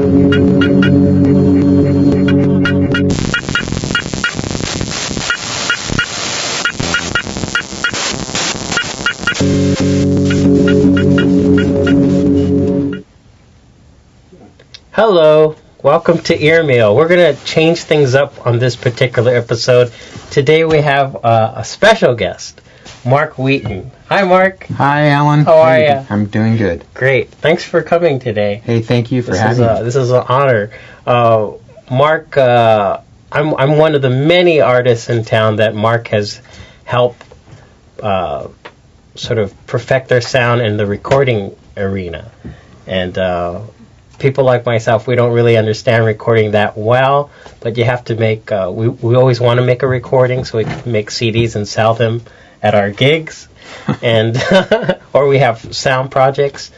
Hello, welcome to Ear Meal. We're going to change things up on this particular episode. Today we have a special guest, Mark Wheaton. Hi, Mark. Hi, Alan. How are you? I'm doing good. Great. Thanks for coming today. Hey, thank you for having me. This is an honor. Mark, I'm one of the many artists in town that Mark has helped sort of perfect their sound in the recording arena. And people like myself, we don't really understand recording that well, but you have to make, we always want to make a recording so we can make CDs and sell them at our gigs, and or we have sound projects,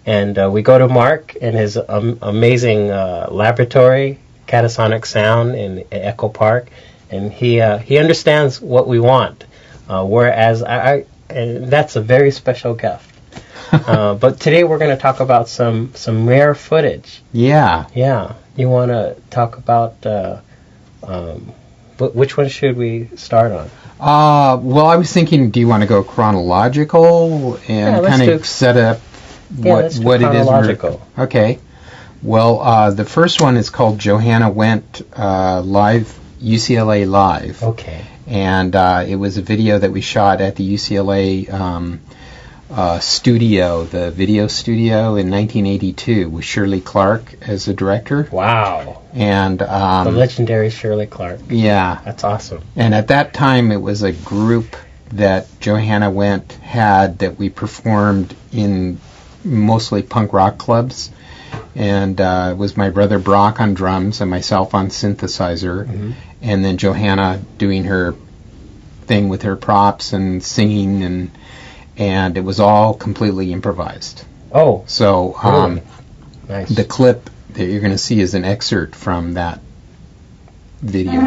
and we go to Mark in his amazing laboratory, Catasonic Sound in Echo Park, and he understands what we want, whereas and that's a very special gift. But today we're going to talk about some rare footage. Yeah. Yeah. You want to talk about which one should we start on? Well, I was thinking, do you want to go chronological and kind of set up what it is? Okay. Well, the first one is called Johanna Went Live, UCLA Live. Okay. And it was a video that we shot at the UCLA studio, the video studio, in 1982 with Shirley Clark as the director. Wow. And the legendary Shirley Clark. Yeah. That's awesome. And at that time it was a group that Johanna Went had that we performed in mostly punk rock clubs. And it was my brother Brock on drums and myself on synthesizer. Mm-hmm. And then Johanna doing her thing with her props and singing, and it was all completely improvised. Oh. So really? Nice. The clip that you're going to see is an excerpt from that video.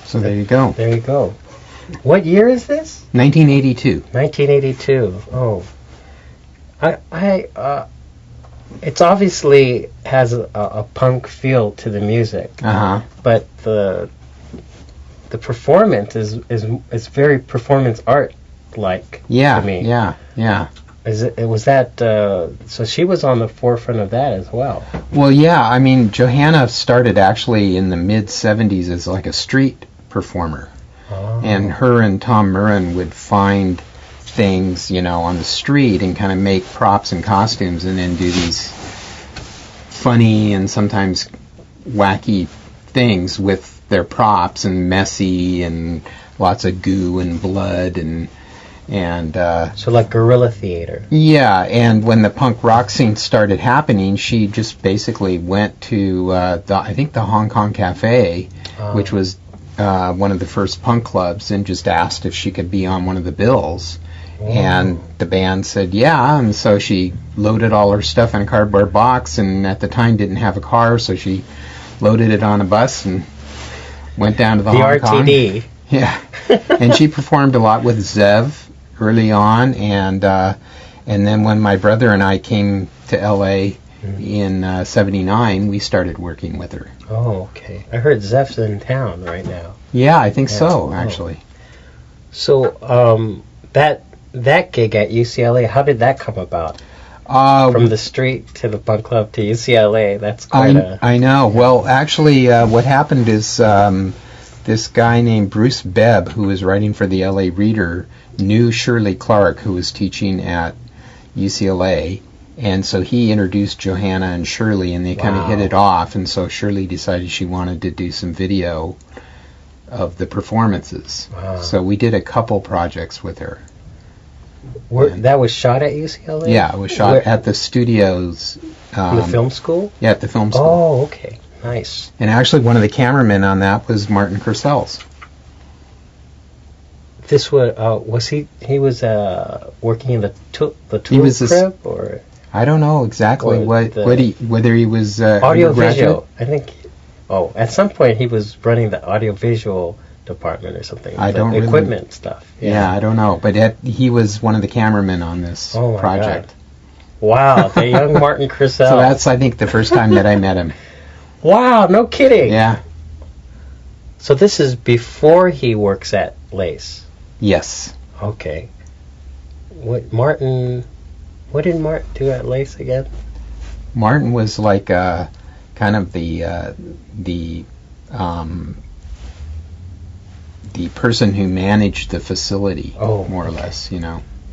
So there you go. There you go. What year is this? 1982. 1982. Oh. It's obviously has a punk feel to the music. Uh-huh. But the performance is very performance art like to me. Yeah. Was that so she was on the forefront of that as well? Well, yeah, I mean, Johanna started actually in the mid 70s as like a street performer. And her and Tom Murren would find things, on the street and kind of make props and costumes and then do these funny and sometimes wacky things with their props, and messy and lots of goo and blood and so like guerrilla theater. Yeah, and when the punk rock scene started happening, she just basically went to I think the Hong Kong Cafe, which was one of the first punk clubs, and just asked if she could be on one of the bills. And the band said yeah, and so she loaded all her stuff in a cardboard box, and at the time didn't have a car, so she loaded it on a bus and went down to the Hong Kong. RTD. Yeah, and she performed a lot with Zev early on, and then when my brother and I came to L.A. in '79, we started working with her. Oh, okay. I heard Zeph's in town right now. Yeah, I think so, actually. So that gig at UCLA, how did that come about? From the street to the punk club to UCLA, that's quite I know. Well, actually, what happened is this guy named Bruce Bebb, who was writing for the LA Reader, knew Shirley Clark, who was teaching at UCLA, and so he introduced Johanna and Shirley, and they kind of hit it off, and so Shirley decided she wanted to do some video of the performances. Wow. So we did a couple projects with her. That was shot at UCLA? Yeah, it was shot at the studios. In the film school? Yeah, at the film school. Oh, okay. Nice. And actually, one of the cameramen on that was Martin Purcell's. This was he? He was working in the tool crib, or I don't know exactly whether he was audio visual. I think. At some point he was running the audio visual department or something. I don't really, equipment stuff. Yeah, I don't know, but he was one of the cameramen on this project. God. Wow, the young Martin Purcell. So that's, I think, the first time that I met him. Wow, no kidding. Yeah. So this is before he works at Lace. Yes. Okay. What did Martin do at Lace again? Martin was like kind of the person who managed the facility, more or less,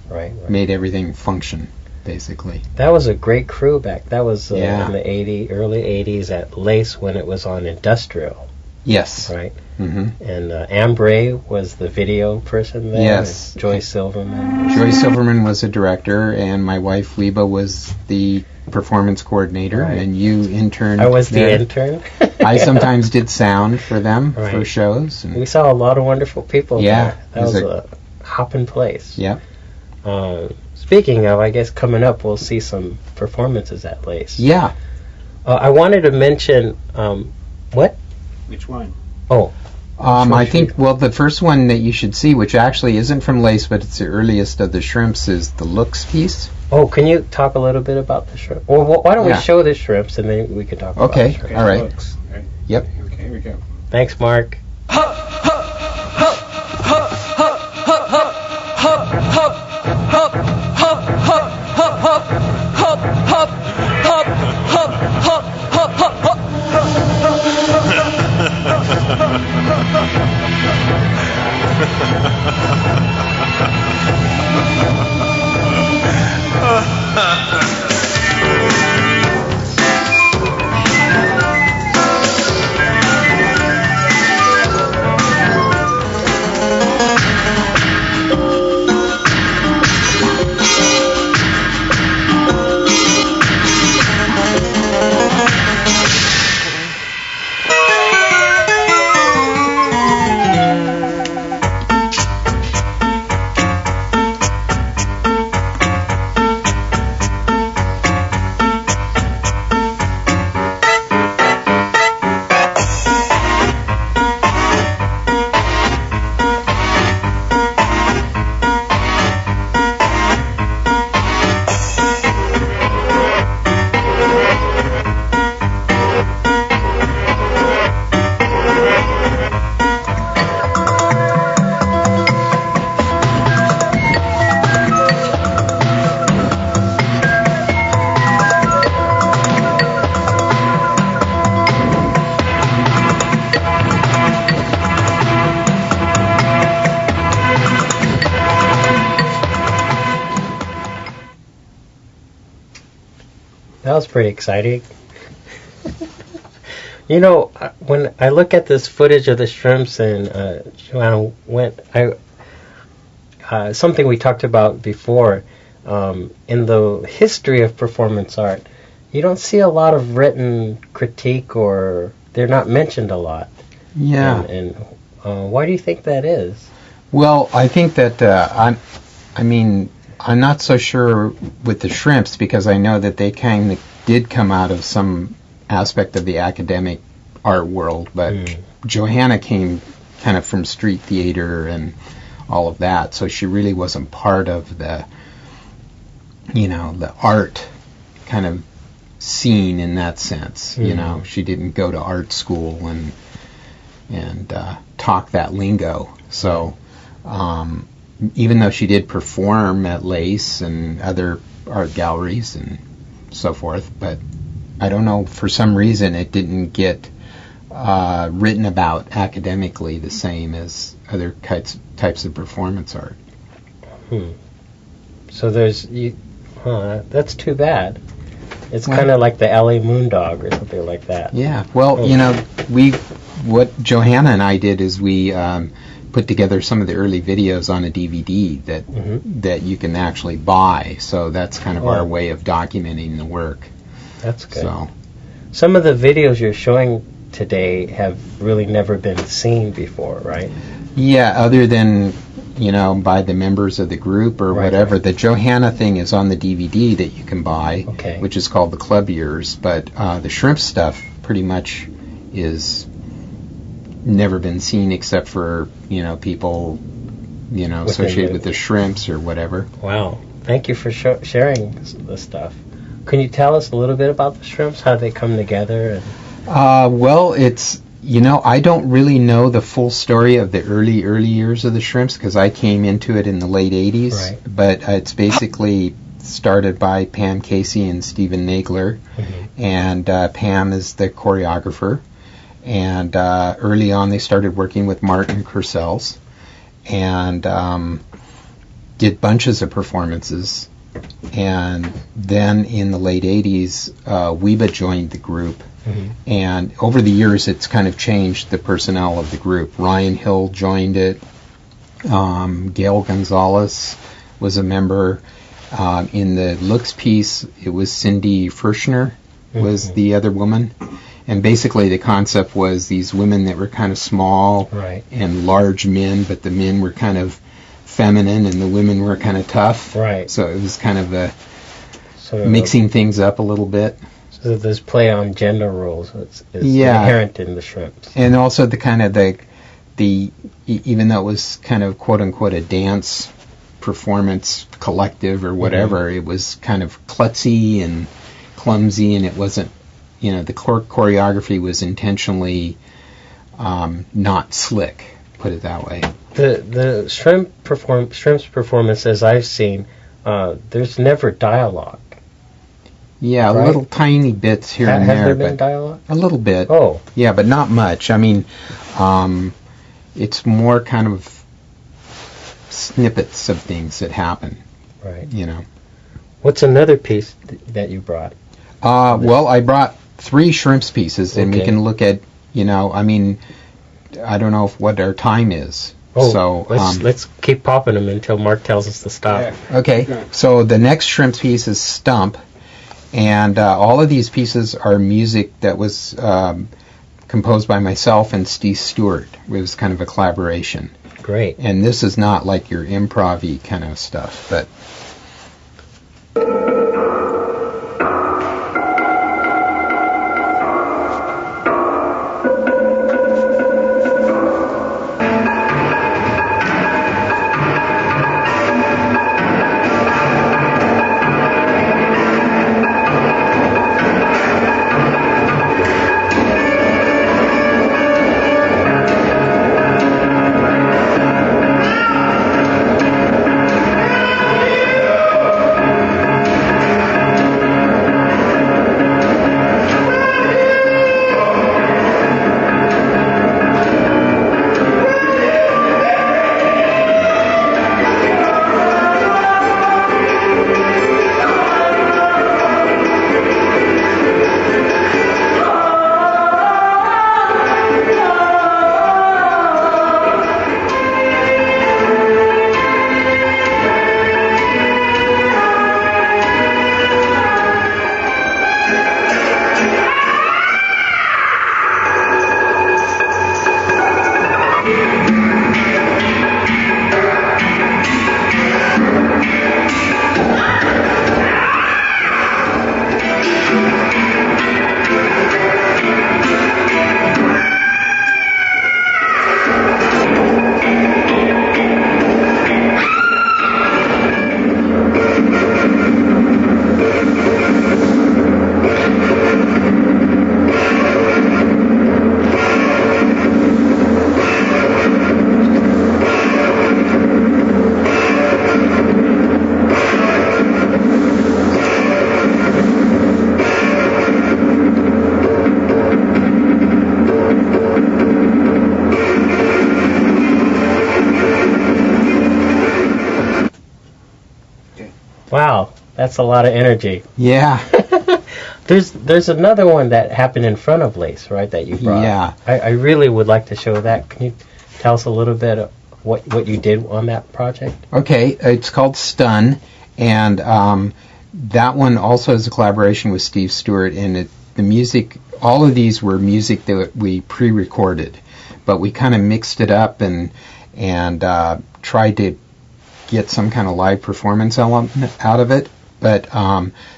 Right. Made everything function, basically. That was a great crew back. That was in the early 80s at Lace when it was on Industrial. Yes. Right. Mm-hmm. And Ambray was the video person there. Yes. Joy Silverman. Joy Silverman was the director, and my wife Liba was the performance coordinator, right. And you interned. I was the intern. I sometimes did sound for them for shows. And we saw a lot of wonderful people there. That was a hopping place. Yeah. Speaking of, I guess coming up we'll see some performances at Lace. Yeah. I wanted to mention what? Which one? I think, the first one that you should see, which actually isn't from Lace, but it's the earliest of the Shrimps, is the Looks piece. Oh, can you talk a little bit about the shrimp? Well, why don't we show the Shrimps and then we can talk about the shrimps. Okay, all right. Looks, right. Yep. Okay, here we go. Thanks, Mark. That was pretty exciting. You know, when I look at this footage of the shrimps and Joanna went, something we talked about before, in the history of performance art, you don't see a lot of written critique, or they're not mentioned a lot. Yeah. And why do you think that is? Well, I think that I'm not so sure with the shrimps, because I know that they kind of did come out of some aspect of the academic art world, but Johanna came kind of from street theater and all of that, so she really wasn't part of the art kind of scene in that sense. She didn't go to art school and talk that lingo. So even though she did perform at Lace and other art galleries and so forth, but I don't know, for some reason it didn't get written about academically the same as other types of performance art. So that's too bad. It's kind of like the LA Moondog or something like that. Yeah. Well, what Johanna and I did is we put together some of the early videos on a DVD that you can actually buy. So that's kind of our way of documenting the work. That's good. So some of the videos you're showing today have really never been seen before, right? Yeah, other than by the members of the group or whatever. Right. The Johanna thing is on the DVD that you can buy, which is called the Club Years. But the shrimp stuff pretty much is never been seen except for people associated with the shrimps or whatever. Wow! Thank you for sharing this stuff. Can you tell us a little bit about the shrimps? How they come together? Well, it's. I don't really know the full story of the early years of the shrimps, because I came into it in the late 80s. Right. But it's basically started by Pam Casey and Stephen Nagler. And Pam is the choreographer. And early on they started working with Martin Kurcels and did bunches of performances. And then in the late 80s, Weba joined the group. And over the years, it's kind of changed the personnel of the group. Ryan Hill joined it. Gail Gonzalez was a member. In the looks piece, it was Cindy Fershner was the other woman. And basically the concept was these women that were kind of small and large men, but the men were kind of feminine and the women were kind of tough. Right. So it was kind of mixing things up a little bit. So this play on gender roles is inherent in the shrimps. And also the kind of the even though it was kind of quote unquote a dance performance collective or whatever, it was kind of klutzy and clumsy, and it wasn't, the choreography was intentionally not slick, put it that way. The shrimps performance, as I've seen, there's never dialogue. Yeah, right? Little tiny bits here and there. Have there been dialogue? A little bit. Oh. Yeah, but not much. I mean, it's more kind of snippets of things that happen. Right. What's another piece that you brought? Well, I brought 3 shrimps pieces, and we can look at, I don't know what our time is. Oh, so let's keep popping them until Mark tells us to stop. Yeah. Okay, so the next shrimp piece is Stump. And all of these pieces are music that was composed by myself and Steve Stewart. It was kind of a collaboration. Great. And this is not like your improv-y kind of stuff, but... That's a lot of energy. Yeah. There's another one that happened in front of Lace, right, that you brought. Yeah. I really would like to show that. Can you tell us a little bit of what you did on that project? Okay, it's called Stun, and that one also is a collaboration with Steve Stewart, and the music, all of these were music that we pre-recorded, but we kind of mixed it up and tried to get some kind of live performance element out of it. But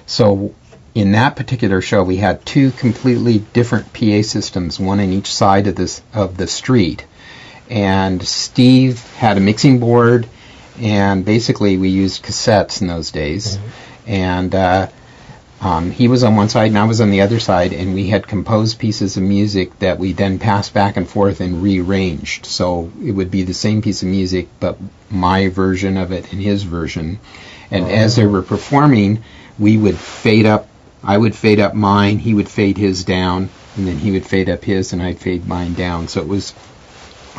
so in that particular show, we had two completely different PA systems, one on each side of the street. And Steve had a mixing board, and basically we used cassettes in those days. Mm-hmm. And he was on one side and I was on the other side, and we had composed pieces of music that we then passed back and forth and rearranged. So it would be the same piece of music, but my version of it and his version. And as they were performing, we would fade up. I would fade up mine, he would fade his down, and then he would fade up his, and I'd fade mine down. So it was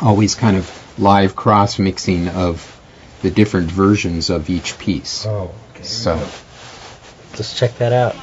always kind of live cross-mixing of the different versions of each piece. Oh, okay. So let's check that out.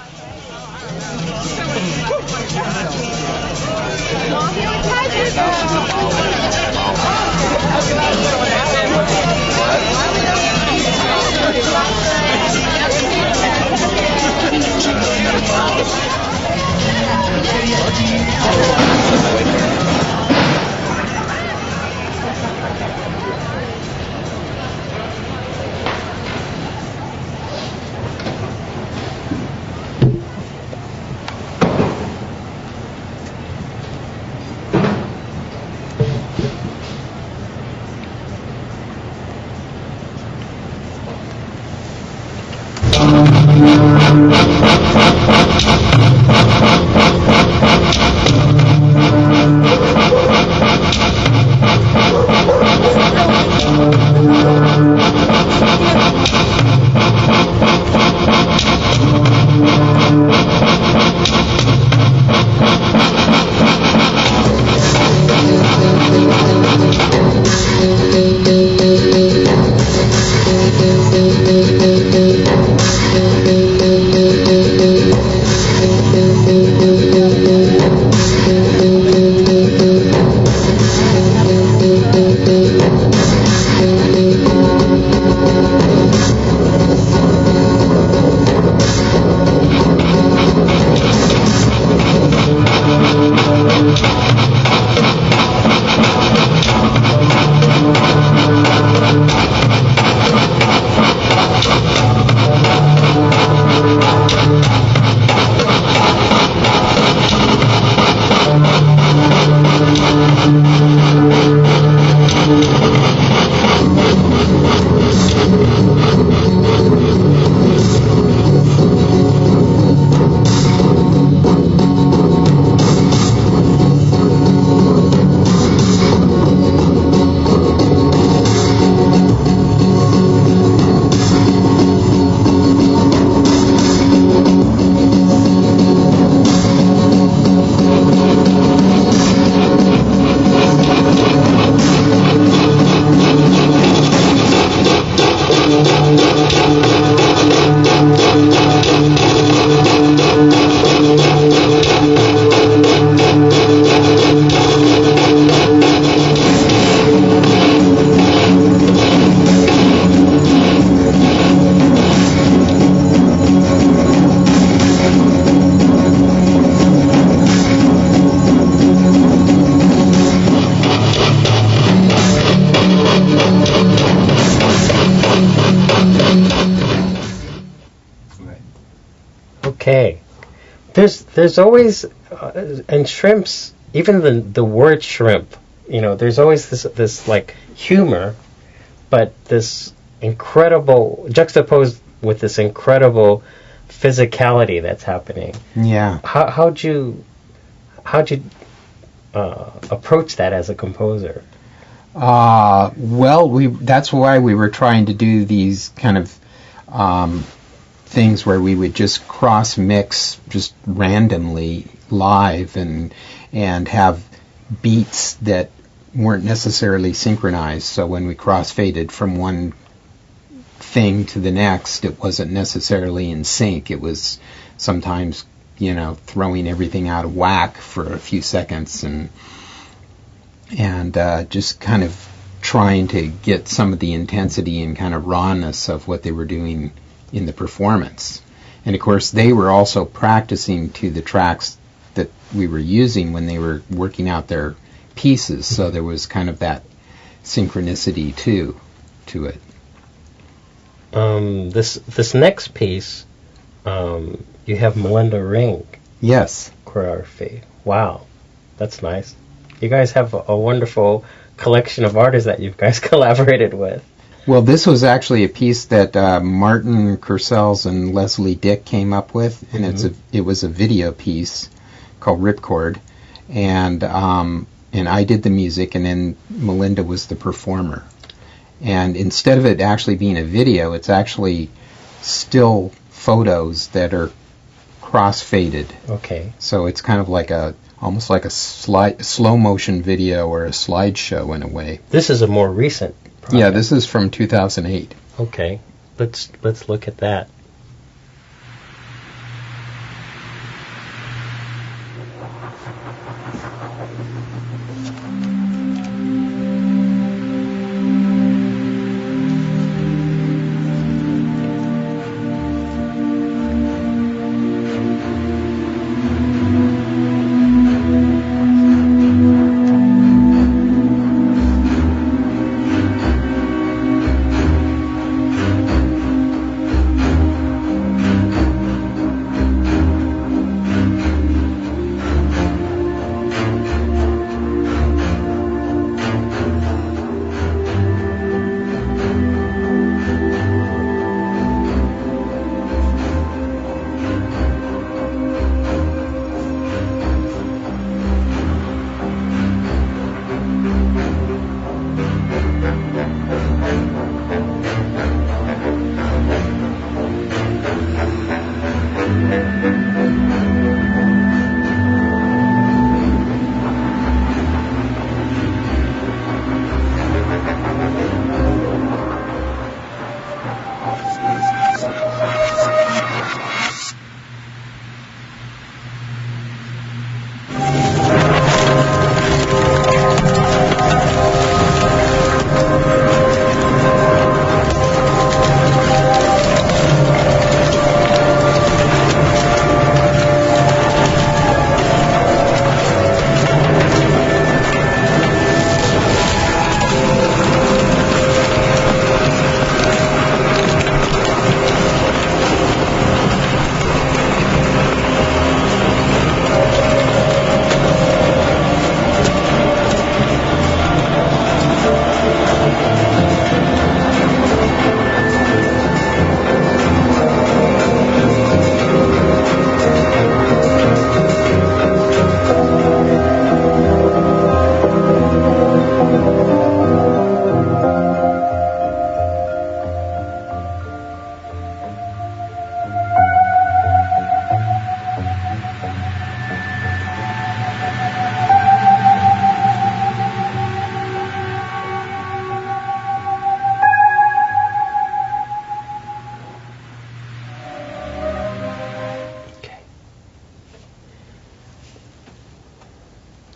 Okay. There's always and shrimps, even the word shrimp, there's always this like humor, but this incredible juxtaposed with this incredible physicality that's happening. Yeah. How'd you approach that as a composer? Well, that's why we were trying to do these kind of things where we would just cross mix just randomly live and have beats that weren't necessarily synchronized. So when we cross faded from one thing to the next, it wasn't necessarily in sync. It was sometimes, throwing everything out of whack for a few seconds and just kind of trying to get some of the intensity and kind of rawness of what they were doing in the performance. And of course, they were also practicing to the tracks that we were using when they were working out their pieces, so there was kind of that synchronicity too to it. This next piece, you have Melinda Ring. Yes. Choreography. Wow, that's nice. You guys have a wonderful collection of artists that you guys collaborated with. Well, this was actually a piece that Martin Kurcels and Leslie Dick came up with, and it was a video piece called Ripcord, and I did the music, and then Melinda was the performer. And instead of it actually being a video, it's actually still photos that are cross-faded. Okay. So it's kind of like almost like a slow motion video or a slideshow in a way. This is a more recent project. Yeah, this is from 2008. Okay. Let's look at that.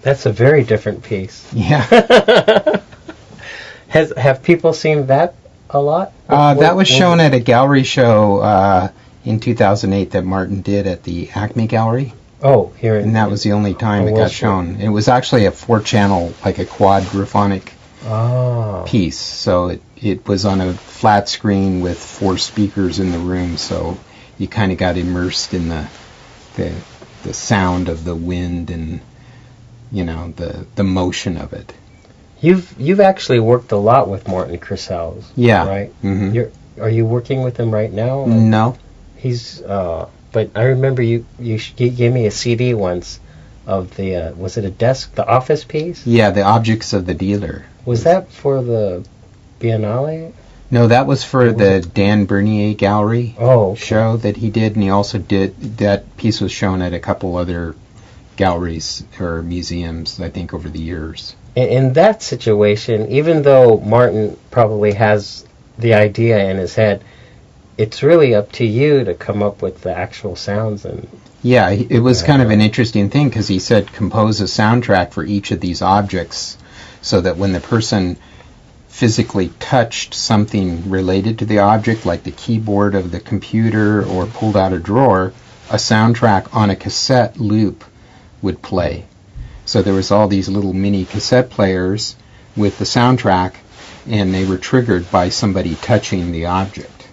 That's a very different piece. Yeah. Have people seen that a lot? That was shown at a gallery show in 2008 that Martin did at the Acme Gallery. Oh, here. And that was the only time it got shown. It was actually a 4-channel, like a quadraphonic piece. So it was on a flat screen with 4 speakers in the room, so you kind of got immersed in the sound of the wind and the motion of it. You've actually worked a lot with Martin Kurcels. Yeah. Right. Mm-hmm. Are you working with him right now? No. He's. But I remember you gave me a CD once of the was it a desk, the office piece? Yeah, the Objects of the Dealer. Was that for the Biennale? No, that was for the Dan Bernier Gallery show that he did, and he also did that piece was shown at a couple other galleries or museums, I think, over the years. In that situation, even though Martin probably has the idea in his head. It's really up to you to come up with the actual sounds. And yeah, it was kind of an interesting thing because he said compose a soundtrack for each of these objects so that when the person physically touched something related to the object, like the keyboard of the computer or pulled out a drawer, a soundtrack on a cassette loop would play. So there was all these little mini cassette players with the soundtrack, and they were triggered by somebody touching the object.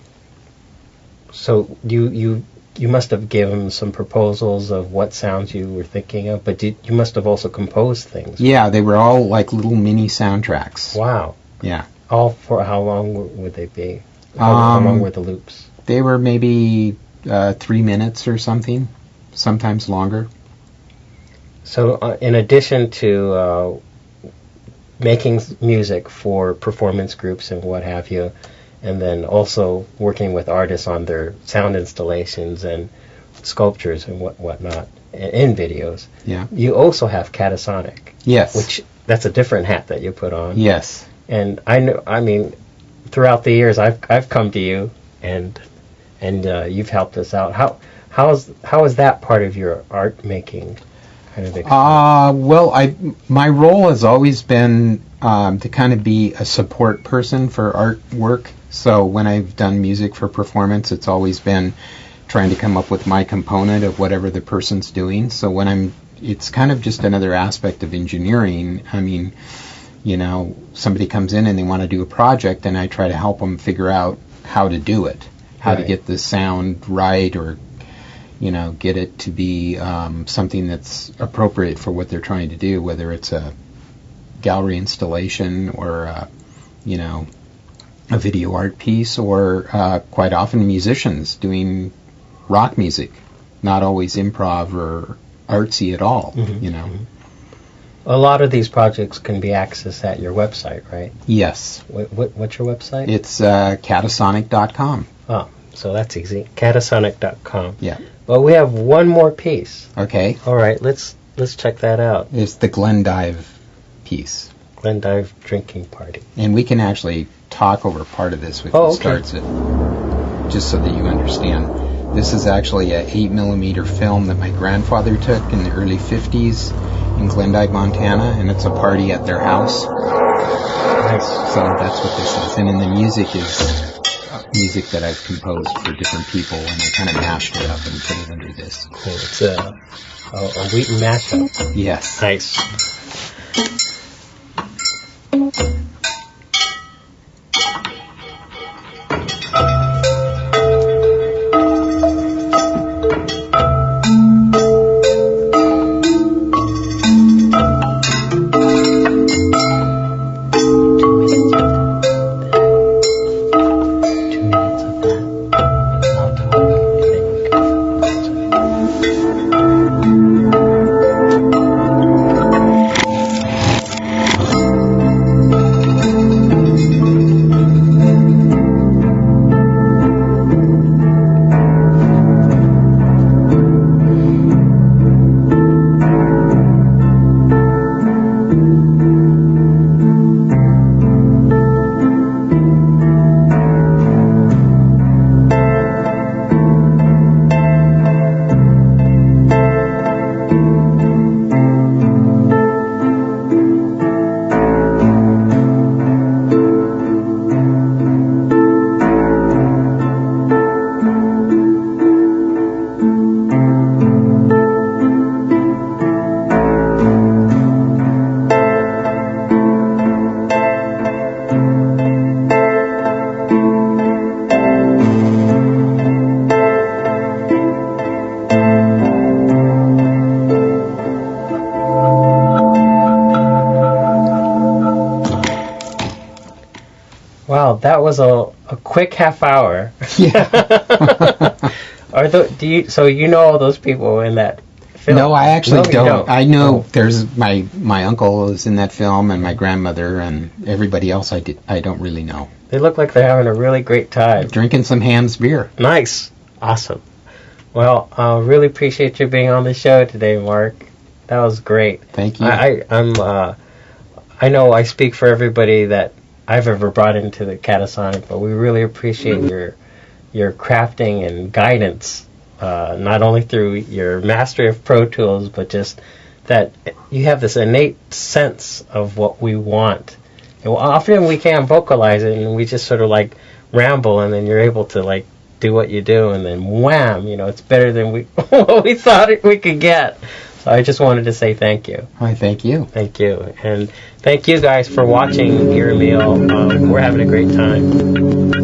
So you must have given some proposals of what sounds you were thinking of, but you must have also composed things. Yeah, they were all like little mini soundtracks. Wow. Yeah. All for how long would they be? How long were the loops? They were maybe 3 minutes or something, sometimes longer. So in addition to making music for performance groups and what have you, and then also working with artists on their sound installations and sculptures and whatnot in videos. Yeah. You also have Catasonic. Yes. Which that's a different hat that you put on. Yes. And I mean, throughout the years I've come to you and you've helped us out. How is that part of your art making kind of experience? Well, my role has always been to kind of be a support person for artwork. So when I've done music for performance, it's always been trying to come up with my component of whatever the person's doing. So it's kind of just another aspect of engineering. I mean, somebody comes in and they want to do a project, and I try to help them figure out how to do it, how to get the sound right, or get it to be something that's appropriate for what they're trying to do, whether it's a gallery installation or a video art piece, or quite often musicians doing rock music, not always improv or artsy at all. Mm-hmm. A lot of these projects can be accessed at your website, right? Yes. What's your website? It's catasonic.com. Oh, so that's easy. Catasonic.com. Yeah. Well, we have one more piece. Okay. All right, let's check that out. It's the Glendive piece. Glendive Drinking Party. And we can actually talk over part of this if it starts it, just so that you understand. This is actually a 8mm film that my grandfather took in the early 50s in Glendive, Montana, and it's a party at their house. Nice. So that's what this is. And then the music is music that I've composed for different people, and I kind of mashed it up and put it under this. Cool. It's a Wheaton mashup. Yes. Nice. Wow, that was a quick half hour. Yeah. So you know all those people in that film? No, I actually don't. I know Oh. there's my uncle is in that film, and my grandmother, and everybody else I don't really know. They look like they're having a really great time. Drinking some Ham's beer. Nice. Awesome. Well, I really appreciate you being on the show today, Mark. That was great. Thank you. I know I speak for everybody that I've ever brought into the Catasonic, but we really appreciate your crafting and guidance, not only through your mastery of Pro Tools, but just that you have this innate sense of what we want. And often we can't vocalize it, and we just sort of like ramble, and then you're able to like do what you do, and then wham, it's better than what we thought we could get. So I just wanted to say thank you. Hi, thank you. Thank you. And thank you guys for watching Ear Meal. We're having a great time.